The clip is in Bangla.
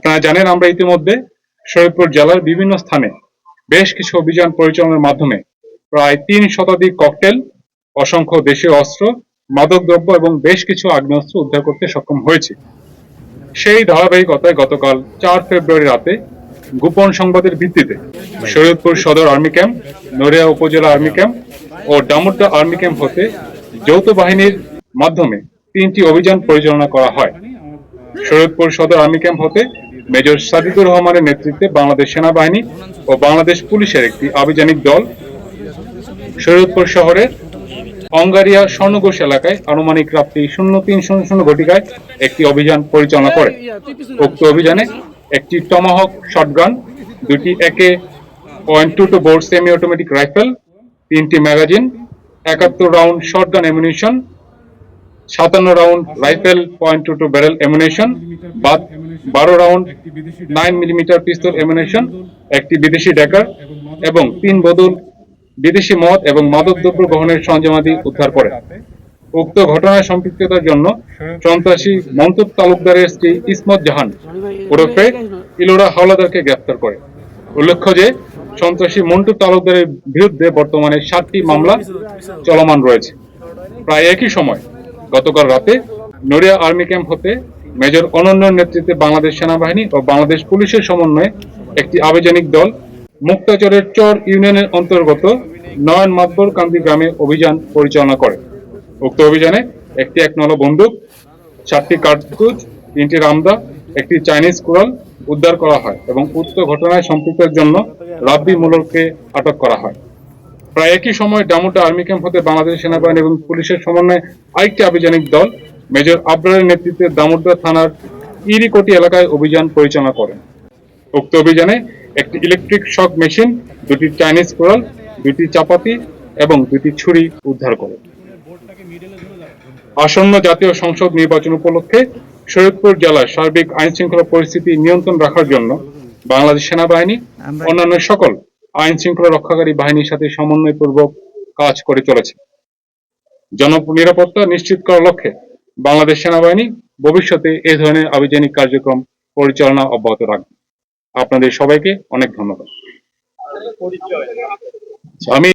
আপনারা জানেন আমরা ইতিমধ্যে শরীয়তপুর জেলার বিভিন্ন স্থানে বেশ কিছু অভিযান পরিচালনার মাধ্যমে প্রায় ৩ শতাধিক ককটেল, অসংখ্য দেশীয় অস্ত্র, মাদকদ্রব্য এবং বেশ কিছু আগ্নেয়াস্ত্র উদ্ধার করতে সক্ষম হয়েছে। সেই ধারাবাহিকতায় গতকাল ৪ ফেব্রুয়ারি রাতে গোপন সংবাদের ভিত্তিতে শরীয়তপুর সদর আর্মি ক্যাম্প, নড়িয়া উপজেলা আর্মি ক্যাম্প ও ডামুড্ডা আর্মি ক্যাম্প হতে যৌথ বাহিনীর মাধ্যমে ৩টি অভিযান পরিচালনা করা হয়। শরীয়তপুর সদর আর্মি ক্যাম্প হতে মেজর সাদিকুর রহমানের নেতৃত্বে বাংলাদেশ সেনাবাহিনী ও বাংলাদেশ পুলিশের একটি আভিযানিক দল শরীয়তপুর শহরের অঙ্গারিয়া স্বর্ণঘোষ এলাকায় আনুমানিক রাত্রি 03:00 ঘটিকায় একটি অভিযান পরিচালনা করে। উক্ত অভিযানে একটি টমাহক শটগান, 2টি AK.22 bore semi automatic rifle, 3টি magazine, 71 round shotgun ammunition, 57 round rifle .22 barrel ammunition, 12 round 9mm pistol ammunition, একটি বিদেশি ডেকার এবং 3 বোতল বিদেশি মদ এবং মাদকদ্রব্য গ্রহণের সরঞ্জামাদি উদ্ধার করে। উক্ত ঘটনায় সম্পৃক্ততার জন্য সন্ত্রাসী মনসুর তালুকদারের স্ত্রী ইসমত জাহান ওরফে ইলোরা হাওলাদারকে গ্রেফতার করে। উল্লেখ্য যে সন্ত্রাসী মন্টু তালুকদারের বিরুদ্ধে বর্তমানে 7টি মামলা চলমান রয়েছে। প্রায় একই সময় গতকাল রাতে নড়িয়া আর্মি ক্যাম্প হতে মেজর অনন্যর নেতৃত্বে বাংলাদেশ সেনাবাহিনী ও বাংলাদেশ পুলিশের সমন্বয়ে একটি আভিযানিক দল মুক্তাচরের চর ইউনিয়নের অন্তর্গত নয়ন মাতবর কান্দি গ্রামে অভিযান পরিচালনা করে। উক্ত অভিযানে একটি 1 বন্দুক, 7টি কার্তুজ, 3টি রামদা, একটি চাইনিজ কুড়াল উদ্ধার করা হয় এবং উক্ত ঘটনায় সম্পৃক্তের জন্য রাব্বি মুলরকে আটক করা হয়। প্রায় একই সময় ডামুড্ডা আর্মি ক্যাম্প হতে বাংলাদেশ সেনাবাহিনী এবং পুলিশের সমন্বয়ে আরেকটি আভিযানিক দল মেজর আবরারের নেতৃত্বে দামোদর থানার ইরিকোটি এলাকায় অভিযান পরিচালনা করেন। উক্ত অভিযানে একটি ইলেকট্রিক শক মেশিন, 2টি চাইনিজ কুড়াল, 2টি চাপাতি এবং 2টি ছুরি উদ্ধার করে। আসন্ন জাতীয় সংসদ নির্বাচন উপলক্ষে শরীয়তপুর জেলার সার্বিক আইন শৃঙ্খলা পরিস্থিতি নিয়ন্ত্রণ রাখার জন্য বাংলাদেশ সেনাবাহিনী অন্যান্য সকল আইন শৃঙ্খলা রক্ষাকারী বাহিনীর সাথে সমন্বয়পূর্বক কাজ করে চলেছে। জননিরাপত্তা নিশ্চিত করার লক্ষ্যে বাংলাদেশ সেনাবাহিনী ভবিষ্যতে এই ধরনের আভিযানিক কার্যক্রম পরিচালনা অব্যাহত রাখবে। আপনাদের সবাইকে অনেক ধন্যবাদ। আমি